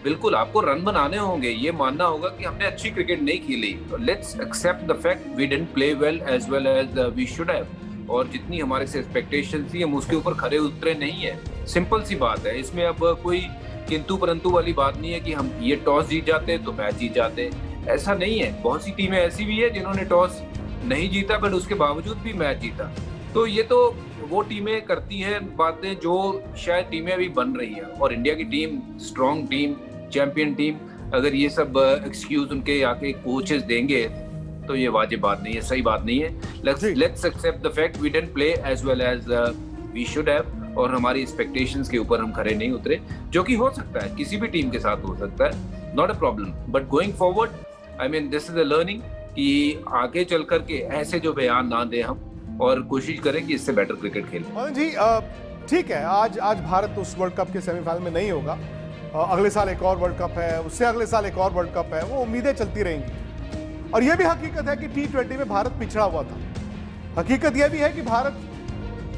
बिल्कुल आपको रन बनाने होंगे, ये मानना होगा कि हमने अच्छी क्रिकेट नहीं खेली, तो let's accept the fact we didn't play well as we should have, और जितनी हमारे से एक्सपेक्टेशन थी हम उसके ऊपर खरे उतरे नहीं है। सिंपल सी बात है, इसमें अब कोई किंतु परंतु वाली बात नहीं है कि हम ये टॉस जीत जाते तो मैच जीत जाते, ऐसा नहीं है। बहुत सी टीमें ऐसी भी है जिन्होंने टॉस नहीं जीता बट उसके बावजूद भी मैच जीता। तो ये तो वो टीमें करती हैं बातें जो शायद टीमें अभी बन रही हैं, और इंडिया की team strong team, champion team, अगर ये सब एक्सक्यूज उनके आके कोचेस देंगे तो ये वाजिब बात नहीं है, सही बात नहीं है। Let's accept the fact we didn't play as well as we should have, और हमारी एक्सपेक्टेशंस के ऊपर हम खरे नहीं उतरे, जो कि हो सकता है, किसी भी टीम के साथ हो सकता है, not a problem. But going forward, I mean this is a learning कि आगे चल करके ऐसे जो बयान ना दें हम, और कोशिश करें कि इससे बेटर क्रिकेट खेलें। जी ठीक है, आज भारत उस वर्ल्ड कप के सेमीफाइनल में नहीं होगा, अगले साल एक और वर्ल्ड कप है, उससे अगले साल एक और वर्ल्ड कप है, वो उम्मीदें चलती रहेंगी। और यह भी हकीकत है कि T20 में भारत पिछड़ा हुआ था। हकीकत यह भी है कि भारत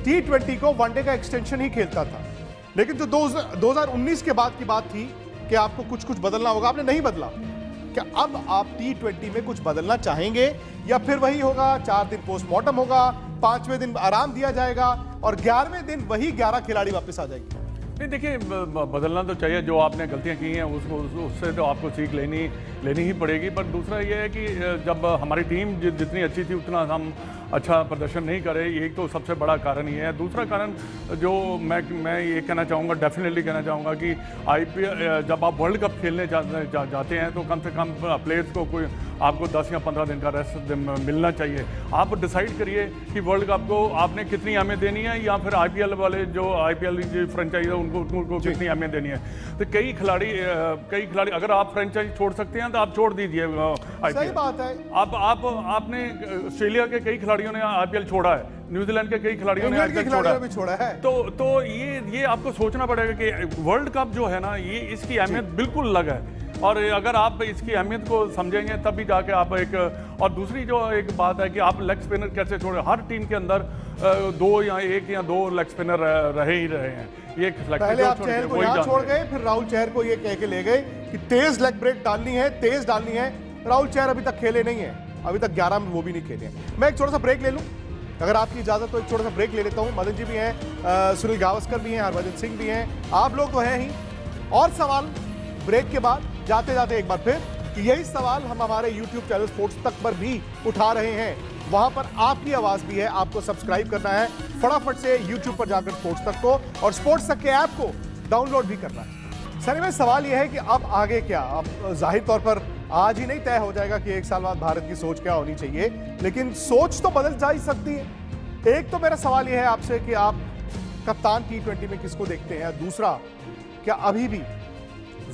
T20 को वनडे का एक्सटेंशन ही खेलता था, लेकिन जो 2019 के बाद की बात थी कि आपको कुछ कुछ बदलना होगा, आपने नहीं बदला। क्या अब आप T20 में कुछ बदलना चाहेंगे, या फिर वही होगा, 4 दिन पोस्टमार्टम होगा, 5वें दिन आराम दिया जाएगा और 11वें दिन वही 11 खिलाड़ी वापस आ जाएंगे? नहीं, देखिए, बदलना तो चाहिए। जो आपने गलतियां की हैं उससे तो आपको सीख लेनी ही पड़ेगी। पर दूसरा ये है कि जब हमारी टीम जितनी अच्छी थी उतना हम अच्छा प्रदर्शन नहीं करे, एक तो सबसे बड़ा कारण ये है। दूसरा कारण जो मैं ये कहना चाहूँगा, डेफिनेटली कहना चाहूँगा कि IPL जब आप वर्ल्ड कप खेलने जाते हैं तो कम से कम प्लेयर्स को कोई आपको 10 या 15 दिन का रेस्ट मिलना चाहिए। आप डिसाइड करिए कि वर्ल्ड कप को आपने कितनी अहमियत देनी है, या फिर IPL वाले जो IPL की फ्रेंचाइज है उनको कितनी अहमियत देनी है। तो कई खिलाड़ी अगर आप फ्रेंचाइज छोड़ सकते हैं तो आप छोड़ दीजिए IPL। सही बात है। आपने ऑस्ट्रेलिया के कई खिलाड़ियों ने IPL छोड़ा है, न्यूजीलैंड के कई खिलाड़ियों ने IPL छोड़ा है। तो ये आपको सोचना पड़ेगा कि वर्ल्ड कप जो है ना, ये इसकी अहमियत बिल्कुल अलग है, और अगर आप इसकी अहमियत को समझेंगे तभी जाके आप और दूसरी जो एक बात है कि आप लेग स्पिनर कैसे छोड़े। हर टीम के अंदर 2 या 1 या 2 लेग स्पिनर रहे ही रहे हैं। ये पहले आप चहल को यहाँ छोड़ गए, फिर राहुल चहर को ये कह के ले गए कि तेज लेग ब्रेक डालनी है। राहुल चहर अभी तक खेले नहीं है, अभी तक 11 में वो भी नहीं खेले हैं। मैं एक छोटा सा ब्रेक ले लूँ, अगर आपकी इजाजत तो एक छोटा सा ब्रेक ले लेता हूँ। मदन जी भी हैं, सुनील गावस्कर भी हैं, हरभजन सिंह भी हैं, आप लोग तो हैं ही। और सवाल ब्रेक के बाद जाते जाते एक बार फिर कि यही सवाल हम हमारे YouTube चैनल स्पोर्ट्स तक पर भी उठा रहे हैं, वहां पर आपकी आवाज भी है। आपको सब्सक्राइब करना है फटाफट से YouTube पर जाकर स्पोर्ट्स तक को, और स्पोर्ट्स तक के ऐप को डाउनलोड भी करना है। सर, में सवाल यह है कि अब आगे क्या? अब जाहिर तौर पर आज ही नहीं तय हो जाएगा कि 1 साल बाद भारत की सोच क्या होनी चाहिए, लेकिन सोच तो बदल जा ही सकती है। एक तो मेरा सवाल यह है आपसे कि आप कप्तान T20 में किसको देखते हैं? दूसरा, क्या अभी भी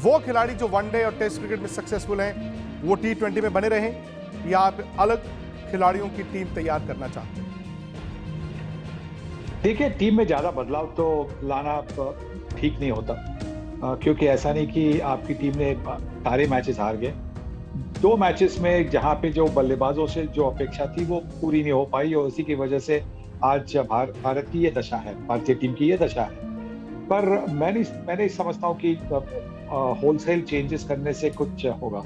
वो खिलाड़ी जो वनडे और टेस्ट क्रिकेट में सक्सेसफुल हैं वो T20 में बने रहें, या आप अलग खिलाड़ियों की टीम तैयार करना चाहते हैं? देखिए, टीम में ज्यादा बदलाव तो लाना ठीक नहीं होता, क्योंकि ऐसा नहीं कि आपकी टीम ने सारे मैचेस हार गए। 2 मैचेस में जहां पे जो बल्लेबाजों से जो अपेक्षा थी वो पूरी नहीं हो पाई, और उसी की वजह से आज भारत की ये दशा है, भारतीय टीम की ये दशा है। पर मैं समझता हूँ कि होलसेल चेंजेस करने से कुछ होगा।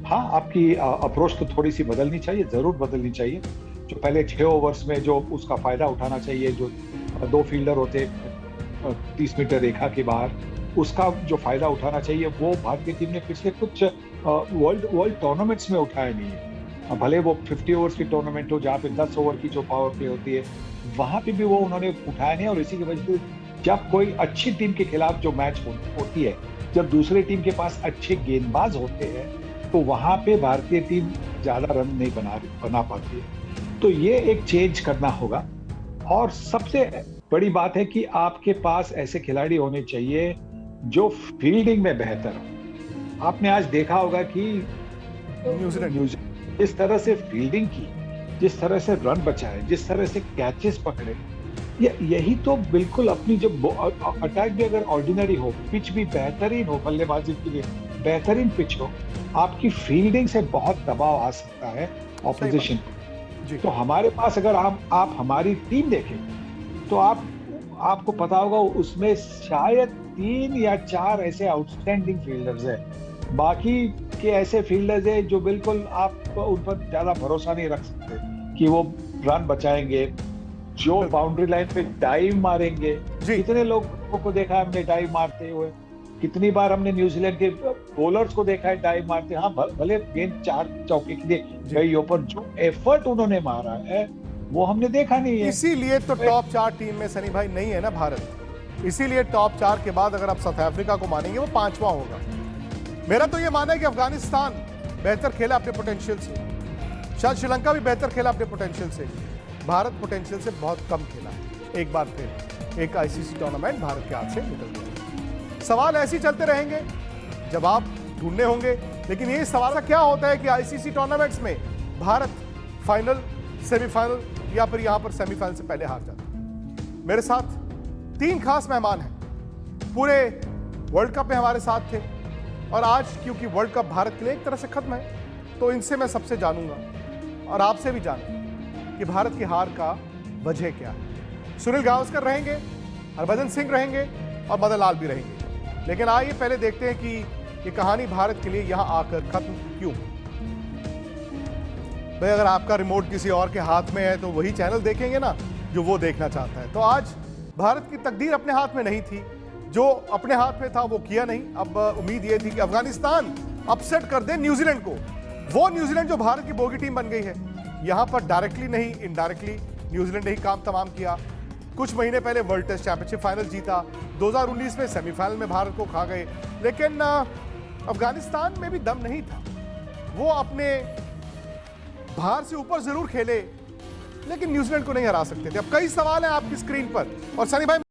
हाँ, आपकी अप्रोच तो थोड़ी सी बदलनी चाहिए, जरूर बदलनी चाहिए। जो पहले 6 ओवर्स में जो उसका फायदा उठाना चाहिए, जो 2 फील्डर होते 30 मीटर रेखा के बाहर, उसका जो फायदा उठाना चाहिए वो भारतीय टीम ने पिछले कुछ वर्ल्ड टूर्नामेंट्स में उठाया नहीं है। भले वो 50 ओवर्स की टूर्नामेंट हो जहाँ पे 10 ओवर की जो पावर प्ले होती है, वहां पे भी वो उन्होंने उठाया नहीं। और इसी की वजह से जब कोई अच्छी टीम के खिलाफ जो मैच होती है, जब दूसरे टीम के पास अच्छे गेंदबाज होते हैं, तो वहां पे भारतीय टीम ज्यादा रन नहीं बना पाती है। तो ये एक चेंज करना होगा। और सबसे बड़ी बात है कि आपके पास ऐसे खिलाड़ी होने चाहिए जो फील्डिंग में बेहतर हो। आपने आज देखा होगा कि न्यूजीलैंड जिस तरह से फील्डिंग की, जिस तरह से रन बचाए, जिस तरह से कैचेस पकड़े, यही तो बिल्कुल अपनी जो अटैक भी अगर ऑर्डिनरी हो, पिच भी बेहतरीन हो, बल्लेबाजी के लिए बेहतरीन पिच हो, आपकी फील्डिंग से बहुत दबाव आ सकता है ऑपोजिशन को। तो हमारे पास अगर आप हमारी टीम देखें तो आपको पता होगा उसमें शायद 3 या 4 ऐसे आउटस्टैंडिंग फील्डर्स हैं, बाकी के ऐसे फील्डर्स हैं जो बिल्कुल आप उन पर ज्यादा भरोसा नहीं रख सकते कि वो रन बचाएंगे, जो बाउंड्री लाइन पे डाइव मारेंगे। कितने लोगों को देखा है हमने डाइव मारते हुए, कितनी बार हमने न्यूजीलैंड के बॉलर्स को देखा है डाइव मारते। हाँ, भले गेंद 4 चौके के लिए गई हो, पर जो एफर्ट उन्होंने मारा है वो हमने देखा नहीं है। इसीलिए तो टॉप 4 टीम में सनी भाई नहीं है ना भारत। इसीलिए टॉप 4 के बाद अगर आप साउथ अफ्रीका को मानेंगे वो 5वां होगा। मेरा तो ये मानना है कि अफगानिस्तान बेहतर खेला अपने पोटेंशियल से, शायद श्रीलंका भी बेहतर खेला अपने पोटेंशियल से, भारत पोटेंशियल से बहुत कम खेला है। एक बार फिर एक आईसीसी टूर्नामेंट भारत के हाथ से निकल गया। सवाल ऐसे ही चलते रहेंगे, जवाब ढूंढने होंगे, लेकिन ये सवाल क्या होता है कि आईसीसी टूर्नामेंट्स में भारत फाइनल, सेमीफाइनल या फिर यहां पर सेमीफाइनल से पहले हार जाता है। मेरे साथ 3 खास मेहमान हैं, पूरे वर्ल्ड कप में हमारे साथ थे और आज क्योंकि वर्ल्ड कप भारत के लिए एक तरह से खत्म है तो इनसे मैं सबसे जानूंगा और आपसे भी जानूंगा कि भारत की हार का वजह क्या है। सुनील गावस्कर रहेंगे, हरभजन सिंह रहेंगे और मदन लाल भी रहेंगे, लेकिन आइए पहले देखते हैं कि ये कहानी भारत के लिए यहां आकर खत्म क्यों। भाई, अगर आपका रिमोट किसी और के हाथ में है तो वही चैनल देखेंगे ना जो वो देखना चाहता है। तो आज भारत की तकदीर अपने हाथ में नहीं थी, जो अपने हाथ में था वो किया नहीं। अब उम्मीद ये थी कि अफगानिस्तान अपसेट कर दे न्यूजीलैंड को, वो न्यूजीलैंड जो भारत की बोगी टीम बन गई है। यहां पर डायरेक्टली नहीं, इनडायरेक्टली न्यूजीलैंड ने ही काम तमाम किया। कुछ महीने पहले वर्ल्ड टेस्ट चैंपियनशिप फाइनल जीता, 2019 में सेमीफाइनल में भारत को खा गए, लेकिन अफगानिस्तान में भी दम नहीं था। वो अपने बाहर से ऊपर जरूर खेले लेकिन न्यूजीलैंड को नहीं हरा सकते थे। अब कई सवाल हैं आपकी स्क्रीन पर और सनी भाई